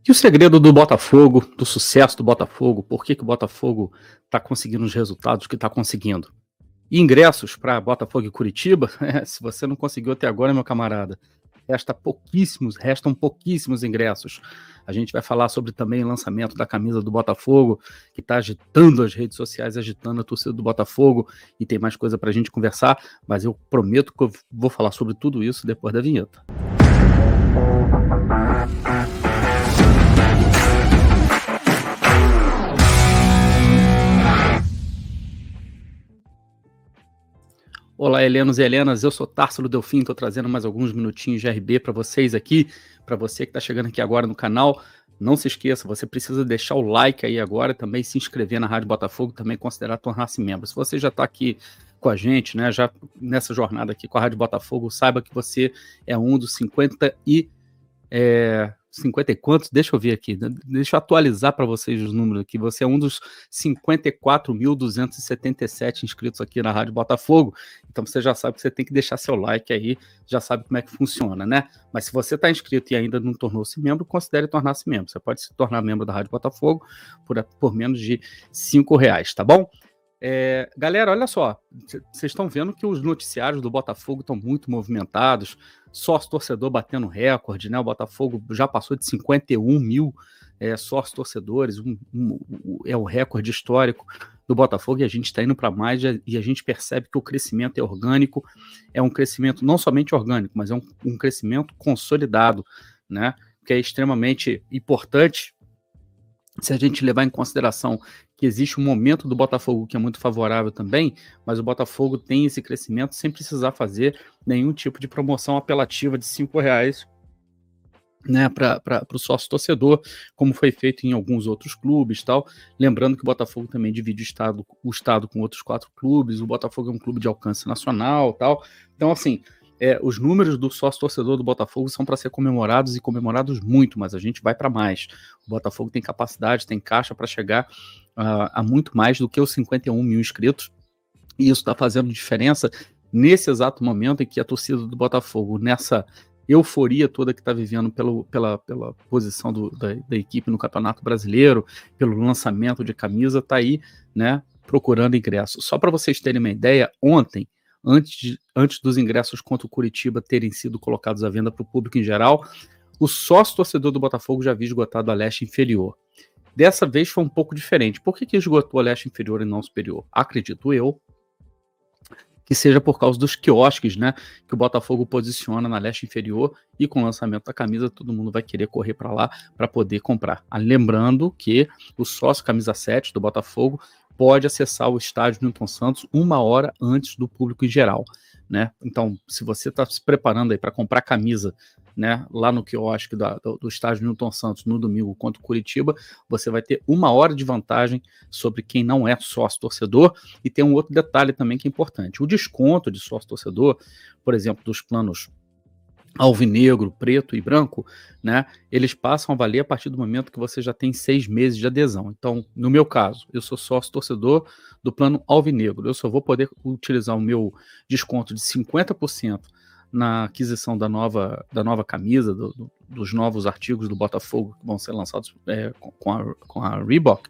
E o segredo do Botafogo, do sucesso do Botafogo, por que o Botafogo está conseguindo os resultados que está conseguindo? Ingressos para Botafogo e Curitiba, se você não conseguiu até agora, meu camarada, restam pouquíssimos ingressos. A gente vai falar sobre também o lançamento da camisa do Botafogo, que está agitando as redes sociais, agitando a torcida do Botafogo, e tem mais coisa para a gente conversar, mas eu prometo que eu vou falar sobre tudo isso depois da vinheta. Olá, Helenos e Helenas, eu sou Társilo Delfim, estou trazendo mais alguns minutinhos de RB para vocês aqui, para você que está chegando aqui agora no canal. Não se esqueça, você precisa deixar o like aí agora, também se inscrever na Rádio Botafogo, também considerar tornar-se membro. Se você já está aqui com a gente, né, já nessa jornada aqui com a Rádio Botafogo, saiba que você é um dos 50 e quantos? Deixa eu ver aqui, deixa eu atualizar para vocês os números aqui. Você é um dos 54.277 inscritos aqui na Rádio Botafogo, então você já sabe que você tem que deixar seu like aí, já sabe como é que funciona, né? Mas se você está inscrito e ainda não tornou-se membro, considere tornar-se membro. Você pode se tornar membro da Rádio Botafogo por menos de R$5, tá bom? Galera, olha só, vocês estão vendo que os noticiários do Botafogo estão muito movimentados, sócio torcedor batendo recorde, né? O Botafogo já passou de 51 mil sócios torcedores, é o recorde histórico do Botafogo, e a gente está indo para mais, e a gente percebe que o crescimento é orgânico, é um crescimento não somente orgânico, mas é um crescimento consolidado, né? Que é extremamente importante se a gente levar em consideração que existe um momento do Botafogo que é muito favorável também, mas o Botafogo tem esse crescimento sem precisar fazer nenhum tipo de promoção apelativa de R$5, né, para o sócio torcedor, como foi feito em alguns outros clubes, tal. Lembrando que o Botafogo também divide o estado com outros 4 clubes, o Botafogo é um clube de alcance nacional, tal. Então, assim, os números do sócio torcedor do Botafogo são para ser comemorados, e comemorados muito, mas a gente vai para mais. O Botafogo tem capacidade, tem caixa para chegar a muito mais do que os 51 mil inscritos, e isso está fazendo diferença nesse exato momento em que a torcida do Botafogo, nessa euforia toda que está vivendo pela posição da equipe no Campeonato Brasileiro, pelo lançamento de camisa, está aí, né, procurando ingressos. Só para vocês terem uma ideia, ontem, antes dos ingressos contra o Curitiba terem sido colocados à venda para o público em geral, o sócio torcedor do Botafogo já havia esgotado a leste inferior. Dessa vez foi um pouco diferente. Por que esgotou a leste inferior e não superior? Acredito eu que seja por causa dos quiosques, né, que o Botafogo posiciona na leste inferior, e com o lançamento da camisa todo mundo vai querer correr para lá para poder comprar. Lembrando que o sócio camisa 7 do Botafogo pode acessar o estádio Newton Santos 1 hora antes do público em geral, né? Então, se você está se preparando aí para comprar camisa, né, lá no quiosque do estádio Newton Santos no domingo contra o Curitiba, você vai ter 1 hora de vantagem sobre quem não é sócio torcedor. E tem um outro detalhe também que é importante: o desconto de sócio torcedor, por exemplo, dos planos alvinegro, preto e branco, né, eles passam a valer a partir do momento que você já tem 6 meses de adesão. Então, no meu caso, eu sou sócio torcedor do plano alvinegro, eu só vou poder utilizar o meu desconto de 50% na aquisição da nova camisa, dos novos artigos do Botafogo que vão ser lançados com a Reebok,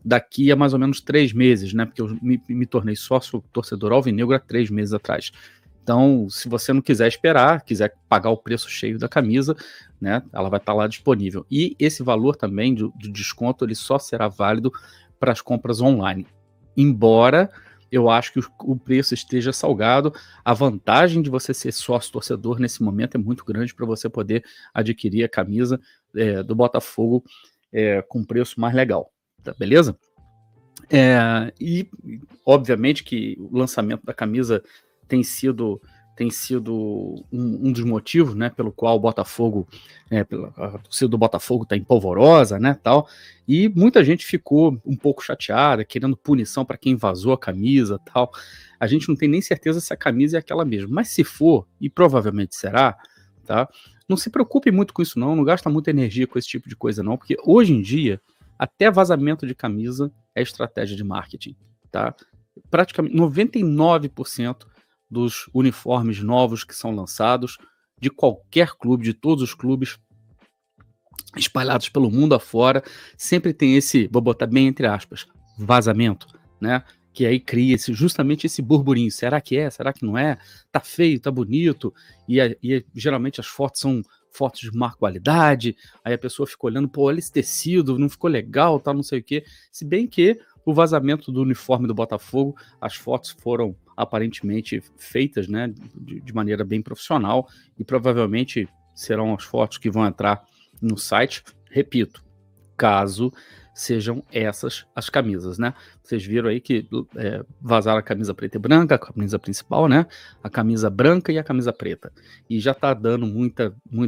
daqui a mais ou menos 3 meses, né? Porque eu me tornei sócio torcedor alvinegro há 3 meses atrás. Então, se você não quiser esperar, quiser pagar o preço cheio da camisa, né, ela vai estar lá disponível. E esse valor também de desconto, ele só será válido para as compras online. Embora eu acho que o preço esteja salgado, a vantagem de você ser sócio torcedor nesse momento é muito grande para você poder adquirir a camisa do Botafogo com preço mais legal, tá, beleza? E obviamente que o lançamento da camisa tem sido um dos motivos, né, pelo qual o Botafogo, a torcida do Botafogo está empolvorosa, né, tal, e muita gente ficou um pouco chateada, querendo punição para quem vazou a camisa, tal. A gente não tem nem certeza se a camisa é aquela mesma, mas se for, e provavelmente será, tá, não se preocupe muito com isso não gasta muita energia com esse tipo de coisa não, porque hoje em dia, até vazamento de camisa é estratégia de marketing, tá? Praticamente 99% dos uniformes novos que são lançados, de qualquer clube, de todos os clubes, espalhados pelo mundo afora, sempre tem esse, vou botar bem entre aspas, vazamento, né? Que aí cria justamente esse burburinho. Será que é? Será que não é? Tá feio, tá bonito? E geralmente as fotos são fotos de má qualidade, aí a pessoa fica olhando, pô, olha esse tecido, não ficou legal, tal, não sei o quê. Se bem que o vazamento do uniforme do Botafogo, as fotos foram aparentemente feitas, né, de maneira bem profissional, e provavelmente serão as fotos que vão entrar no site. Repito, caso sejam essas as camisas, né? Vocês viram aí que vazaram a camisa preta e branca, a camisa principal, né? A camisa branca e a camisa preta. E já tá dando muita como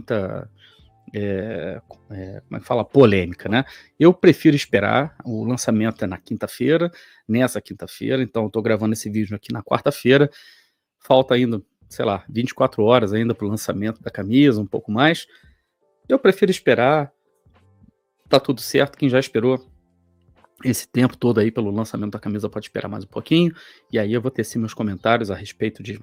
é que fala? Polêmica, né? Eu prefiro esperar, o lançamento é na quinta-feira, nessa quinta-feira, então eu tô gravando esse vídeo aqui na quarta-feira, falta ainda, sei lá, 24 horas ainda pro lançamento da camisa, um pouco mais. Eu prefiro esperar, tá tudo certo, quem já esperou esse tempo todo aí pelo lançamento da camisa pode esperar mais um pouquinho, e aí eu vou tecer meus comentários a respeito de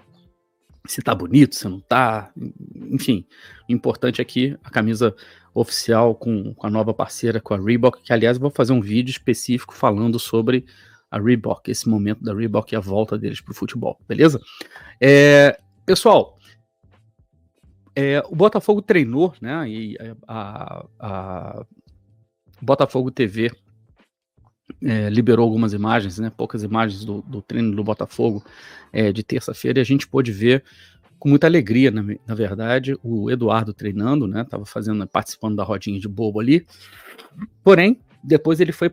se tá bonito, se não tá, enfim. O importante aqui, a camisa oficial com a nova parceira, com a Reebok, que aliás eu vou fazer um vídeo específico falando sobre a Reebok, esse momento da Reebok e a volta deles pro futebol, beleza? Pessoal, o Botafogo treinou, né, e a Botafogo TV liberou algumas imagens, né, poucas imagens do treino do Botafogo de terça-feira, e a gente pôde ver com muita alegria, na verdade, o Eduardo treinando, né, estava participando da rodinha de bobo ali, porém, depois ele foi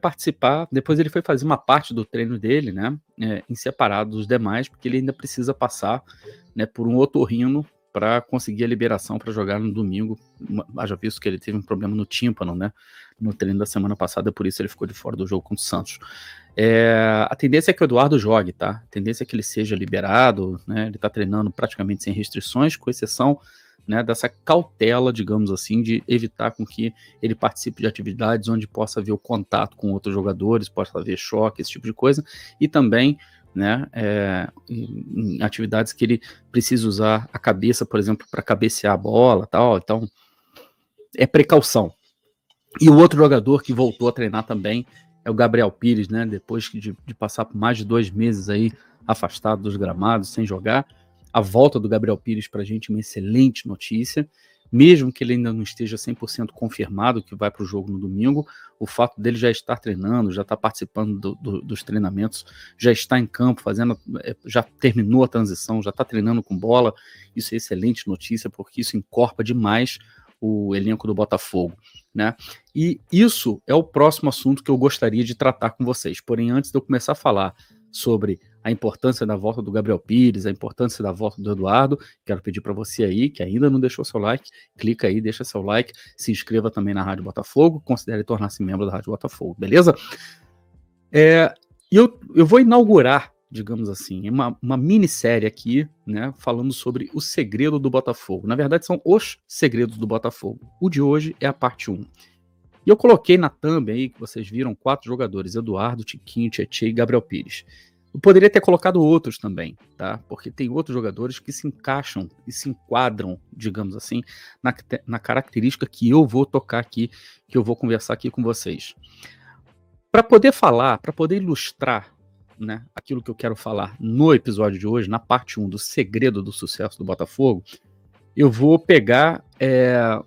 fazer uma parte do treino dele, né, em separado dos demais, porque ele ainda precisa passar, né, por um otorrino para conseguir a liberação para jogar no domingo, haja visto que ele teve um problema no tímpano, né, no treino da semana passada, por isso ele ficou de fora do jogo contra o Santos. A tendência é que o Eduardo jogue, tá? A tendência é que ele seja liberado, né, ele tá treinando praticamente sem restrições, com exceção, né, dessa cautela, digamos assim, de evitar com que ele participe de atividades onde possa haver o contato com outros jogadores, possa haver choque, esse tipo de coisa, e também, né, em atividades que ele precisa usar a cabeça, por exemplo, para cabecear a bola, tal. Então, é precaução. E o outro jogador que voltou a treinar também é o Gabriel Pires, né? Depois de passar por mais de 2 meses aí afastado dos gramados, sem jogar, a volta do Gabriel Pires para a gente é uma excelente notícia. Mesmo que ele ainda não esteja 100% confirmado que vai para o jogo no domingo, o fato dele já estar treinando, já estar participando dos treinamentos, já está em campo, já terminou a transição, já está treinando com bola, isso é excelente notícia, porque isso encorpa demais o elenco do Botafogo, né? E isso é o próximo assunto que eu gostaria de tratar com vocês. Porém, antes de eu começar a falar sobre a importância da volta do Gabriel Pires, a importância da volta do Eduardo, quero pedir para você aí, que ainda não deixou seu like, clica aí, deixa seu like, se inscreva também na Rádio Botafogo, considere tornar-se membro da Rádio Botafogo, beleza? Eu vou inaugurar, digamos assim, uma minissérie aqui, né, falando sobre o segredo do Botafogo. Na verdade, são os segredos do Botafogo. O de hoje é a parte 1. E eu coloquei na thumb aí, que vocês viram, 4 jogadores, Eduardo, Tiquinho, Tietê e Gabriel Pires. Eu poderia ter colocado outros também, tá? Porque tem outros jogadores que se encaixam e se enquadram, digamos assim, na característica que eu vou tocar aqui, que eu vou conversar aqui com vocês. Para poder falar, para poder ilustrar, né, aquilo que eu quero falar no episódio de hoje, na parte 1 do segredo do sucesso do Botafogo, eu vou pegar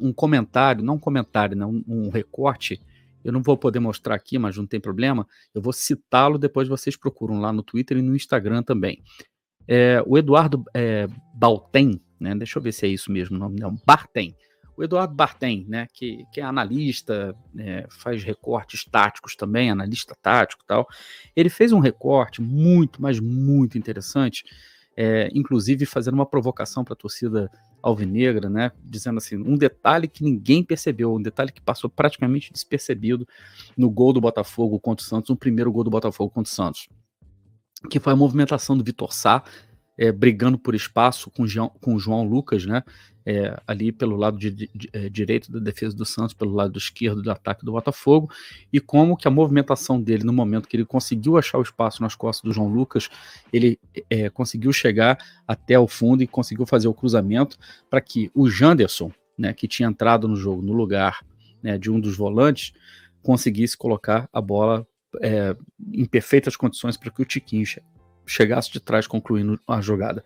um comentário, não um comentário, né, um recorte. Eu não vou poder mostrar aqui, mas não tem problema. Eu vou citá-lo, depois vocês procuram lá no Twitter e no Instagram também. O Eduardo Baltem, né, deixa eu ver se é isso mesmo o nome, não, Bartem. O Eduardo Bartem, né, que é analista, faz recortes táticos também, analista tático e tal. Ele fez um recorte muito, mas muito interessante, inclusive fazendo uma provocação para a torcida alvinegra, né, dizendo assim, um detalhe que ninguém percebeu, um detalhe que passou praticamente despercebido no gol do Botafogo contra o Santos, no primeiro gol do Botafogo contra o Santos, que foi a movimentação do Vitor Sá, brigando por espaço com o João Lucas, né, ali pelo lado direito da defesa do Santos, pelo lado esquerdo do ataque do Botafogo, e como que a movimentação dele, no momento que ele conseguiu achar o espaço nas costas do João Lucas, ele conseguiu chegar até o fundo e conseguiu fazer o cruzamento para que o Janderson, né, que tinha entrado no jogo no lugar né, de um dos volantes, conseguisse colocar a bola em perfeitas condições para que o Tiquinho chegasse de trás concluindo a jogada.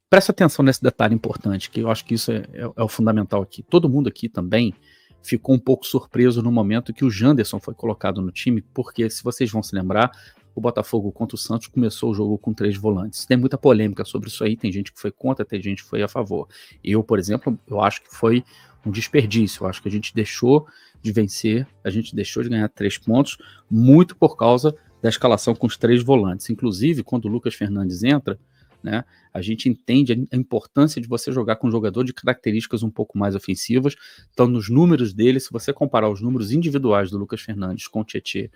Presta atenção nesse detalhe importante, que eu acho que isso é o fundamental aqui. Todo mundo aqui também ficou um pouco surpreso no momento que o Janderson foi colocado no time, porque, se vocês vão se lembrar, o Botafogo contra o Santos começou o jogo com 3 volantes. Tem muita polêmica sobre isso aí, tem gente que foi contra, tem gente que foi a favor. Eu, por exemplo, eu acho que foi um desperdício, eu acho que a gente deixou de vencer, a gente deixou de ganhar 3 pontos, muito por causa da escalação com os 3 volantes. Inclusive, quando o Lucas Fernandes entra, né, a gente entende a importância de você jogar com um jogador de características um pouco mais ofensivas. Então, nos números dele, se você comparar os números individuais do Lucas Fernandes com o Tietê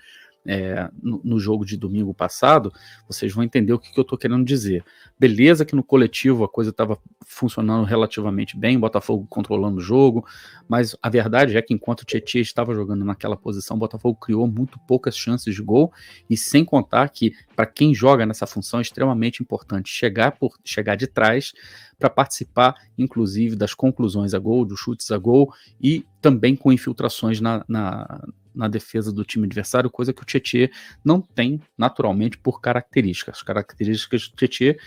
no jogo de domingo passado, vocês vão entender o que eu estou querendo dizer. Beleza que no coletivo a coisa estava funcionando relativamente bem, o Botafogo controlando o jogo, mas a verdade é que enquanto o Tietê estava jogando naquela posição, o Botafogo criou muito poucas chances de gol, e sem contar que, para quem joga nessa função, é extremamente importante chegar de trás para participar, inclusive, das conclusões a gol, dos chutes a gol, e também com infiltrações na defesa do time adversário, coisa que o Tietê não tem naturalmente por características. As características do Tietê,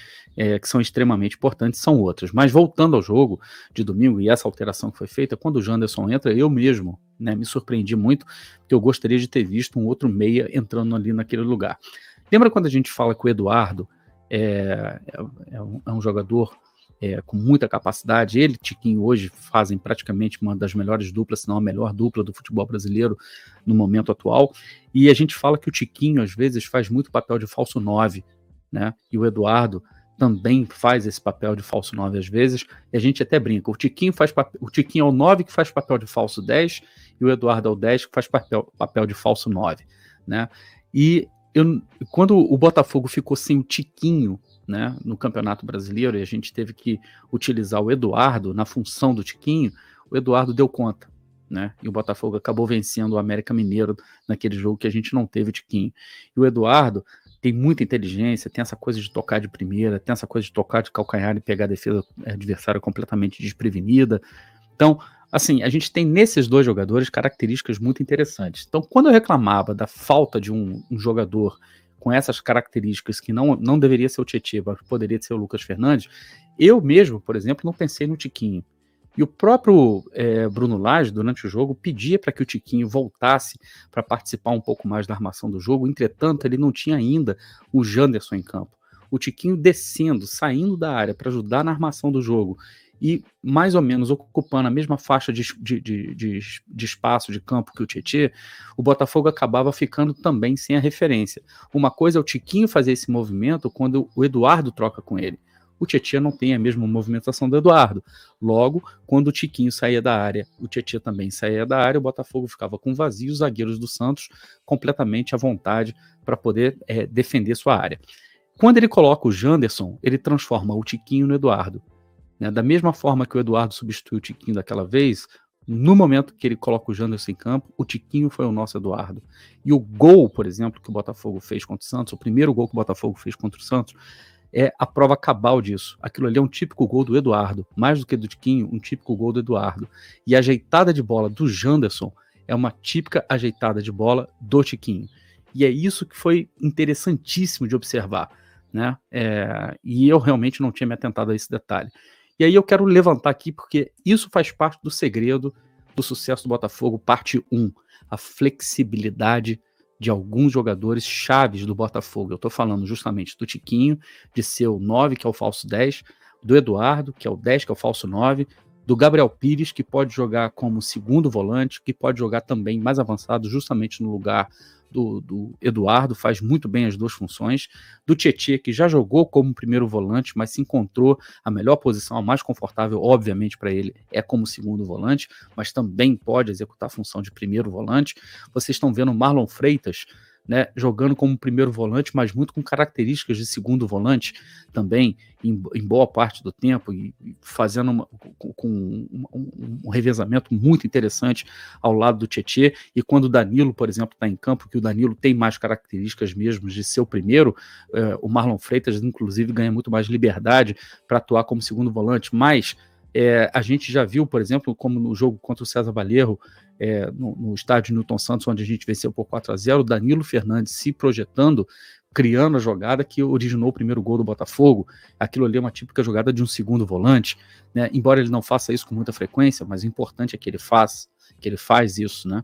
que são extremamente importantes, são outras. Mas voltando ao jogo de domingo, e essa alteração que foi feita, quando o Janderson entra, eu mesmo, né, me surpreendi muito, porque eu gostaria de ter visto um outro meia entrando ali naquele lugar. Lembra quando a gente fala que o Eduardo é um jogador com muita capacidade? Ele e Tiquinho hoje fazem praticamente uma das melhores duplas, se não a melhor dupla do futebol brasileiro no momento atual, e a gente fala que o Tiquinho às vezes faz muito papel de falso 9, né? E o Eduardo também faz esse papel de falso 9 às vezes, e a gente até brinca, o Tiquinho é o 9 que faz papel de falso 10, e o Eduardo é o 10 que faz papel de falso 9, né? E quando o Botafogo ficou sem o Tiquinho, né, no Campeonato Brasileiro, e a gente teve que utilizar o Eduardo na função do Tiquinho, o Eduardo deu conta, né, e o Botafogo acabou vencendo o América Mineiro naquele jogo que a gente não teve o Tiquinho. E o Eduardo tem muita inteligência, tem essa coisa de tocar de primeira, tem essa coisa de tocar de calcanhar e pegar a defesa adversária completamente desprevenida. Então, assim, a gente tem nesses 2 jogadores características muito interessantes. Então, quando eu reclamava da falta de um jogador com essas características, que não deveria ser o Tietê, mas poderia ser o Lucas Fernandes, eu mesmo, por exemplo, não pensei no Tiquinho. E o próprio Bruno Lage, durante o jogo, pedia para que o Tiquinho voltasse para participar um pouco mais da armação do jogo. Entretanto, ele não tinha ainda o Janderson em campo. O Tiquinho descendo, saindo da área para ajudar na armação do jogo, e mais ou menos ocupando a mesma faixa de espaço de campo que o Tietê, o Botafogo acabava ficando também sem a referência. Uma coisa é o Tiquinho fazer esse movimento quando o Eduardo troca com ele. O Tietê não tem a mesma movimentação do Eduardo. Logo, quando o Tiquinho saía da área, o Tietê também saía da área, o Botafogo ficava com vazio, os zagueiros do Santos completamente à vontade para poder defender sua área. Quando ele coloca o Janderson, ele transforma o Tiquinho no Eduardo. Da mesma forma que o Eduardo substituiu o Tiquinho daquela vez, no momento que ele coloca o Janderson em campo, o Tiquinho foi o nosso Eduardo. E o gol, por exemplo, que o Botafogo fez contra o Santos, o primeiro gol que o Botafogo fez contra o Santos, é a prova cabal disso. Aquilo ali é um típico gol do Eduardo, mais do que do Tiquinho, um típico gol do Eduardo. E a ajeitada de bola do Janderson é uma típica ajeitada de bola do Tiquinho. E é isso que foi interessantíssimo de observar, né? E eu realmente não tinha me atentado a esse detalhe. E aí eu quero levantar aqui, porque isso faz parte do segredo do sucesso do Botafogo, parte 1, a flexibilidade de alguns jogadores chaves do Botafogo. Eu estou falando justamente do Tiquinho, de ser o 9, que é o falso 10, do Eduardo, que é o 10, que é o falso 9, do Gabriel Pires, que pode jogar como segundo volante, que pode jogar também mais avançado, justamente no lugar do Eduardo, faz muito bem as 2 funções, do Tietê, que já jogou como primeiro volante, mas se encontrou a melhor posição, a mais confortável, obviamente, para ele, é como segundo volante, mas também pode executar a função de primeiro volante. Vocês estão vendo o Marlon Freitas, né, jogando como primeiro volante, mas muito com características de segundo volante também, em boa parte do tempo, e fazendo um revezamento muito interessante ao lado do Tietê. E quando o Danilo, por exemplo, está em campo, que o Danilo tem mais características mesmo de ser o primeiro, o Marlon Freitas, inclusive, ganha muito mais liberdade para atuar como segundo volante, mas A gente já viu, por exemplo, como no jogo contra o César Valerro, no estádio Newton Santos, onde a gente venceu por 4-0, o Danilo Fernandes se projetando, criando a jogada que originou o primeiro gol do Botafogo. Aquilo ali é uma típica jogada de um segundo volante, né? Embora ele não faça isso com muita frequência, mas o importante é que ele faz isso, né?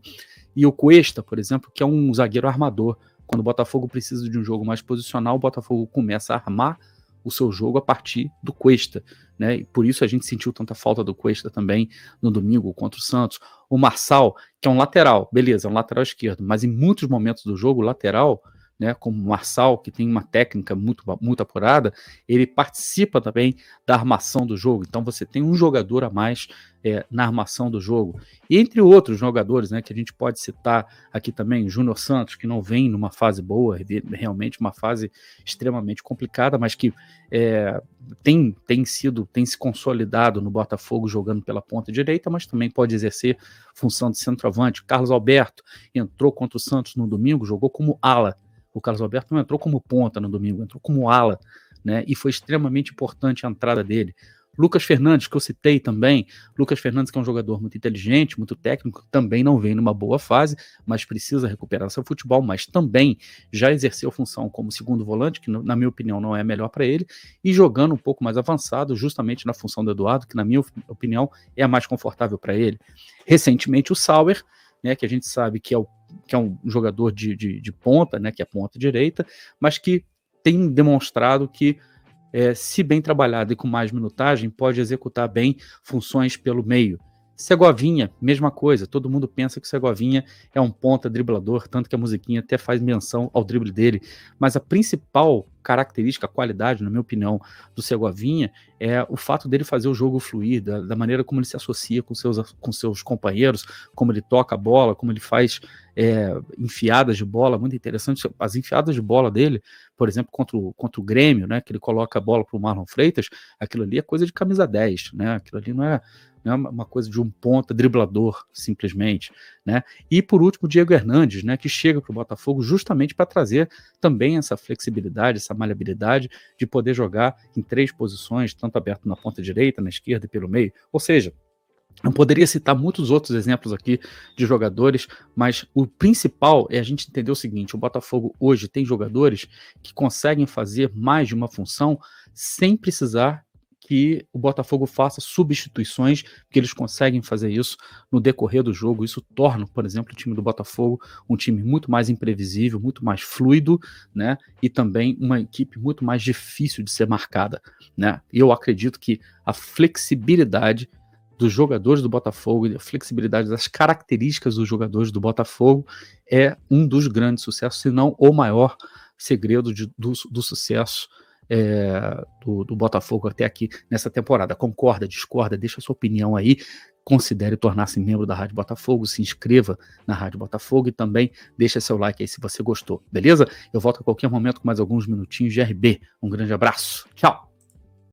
E o Cuesta, por exemplo, que é um zagueiro armador. Quando o Botafogo precisa de um jogo mais posicional, o Botafogo começa a armar o seu jogo a partir do Cuesta, né? E por isso a gente sentiu tanta falta do Cuesta também no domingo contra o Santos. O Marçal, que é um lateral, beleza, é um lateral esquerdo, mas em muitos momentos do jogo, o lateral, né, como o Marçal, que tem uma técnica muito, muito apurada, ele participa também da armação do jogo. Então você tem um jogador a mais na armação do jogo. E entre outros jogadores, né, que a gente pode citar aqui também, o Júnior Santos, que não vem numa fase boa, realmente uma fase extremamente complicada, mas que tem se consolidado no Botafogo jogando pela ponta direita, mas também pode exercer função de centroavante. O Carlos Alberto entrou contra o Santos no domingo, jogou como ala. O Carlos Alberto não entrou como ponta no domingo, entrou como ala, né? E foi extremamente importante a entrada dele. Lucas Fernandes, que eu citei também, Lucas Fernandes, que é um jogador muito inteligente, muito técnico, também não vem numa boa fase, mas precisa recuperar seu futebol, mas também já exerceu função como segundo volante, que na minha opinião não é melhor para ele, e jogando um pouco mais avançado, justamente na função do Eduardo, que na minha opinião é a mais confortável para ele. Recentemente o Sauer, né, que a gente sabe que é um jogador de ponta, né, que é ponta direita, mas que tem demonstrado que, se bem trabalhado e com mais minutagem, pode executar bem funções pelo meio. Segovinha, mesma coisa, todo mundo pensa que o Segovinha é um ponta driblador, tanto que a musiquinha até faz menção ao drible dele, mas a principal característica, a qualidade, na minha opinião, do Segovinha é o fato dele fazer o jogo fluir, da maneira como ele se associa com seus companheiros, como ele toca a bola, como ele faz enfiadas de bola, muito interessante. As enfiadas de bola dele, por exemplo, contra o Grêmio, né, que ele coloca a bola para o Marlon Freitas, aquilo ali é coisa de camisa 10, né, aquilo ali não é uma coisa de um ponta driblador, simplesmente, né? E por último, o Diego Hernandes, né, que chega para o Botafogo justamente para trazer também essa flexibilidade, essa maleabilidade de poder jogar em 3 posições, tanto aberto na ponta direita, na esquerda e pelo meio. Ou seja, eu poderia citar muitos outros exemplos aqui de jogadores, mas o principal é a gente entender o seguinte: o Botafogo hoje tem jogadores que conseguem fazer mais de uma função sem precisar que o Botafogo faça substituições, porque eles conseguem fazer isso no decorrer do jogo. Isso torna, por exemplo, o time do Botafogo um time muito mais imprevisível, muito mais fluido, né? E também uma equipe muito mais difícil de ser marcada, né? E eu acredito que a flexibilidade dos jogadores do Botafogo e a flexibilidade das características dos jogadores do Botafogo é um dos grandes sucessos, se não o maior segredo do sucesso do Botafogo até aqui nessa temporada. Concorda, discorda, deixa a sua opinião aí, considere tornar-se membro da Rádio Botafogo, se inscreva na Rádio Botafogo e também deixa seu like aí se você gostou, beleza? Eu volto a qualquer momento com mais alguns minutinhos de RB. Um grande abraço, tchau!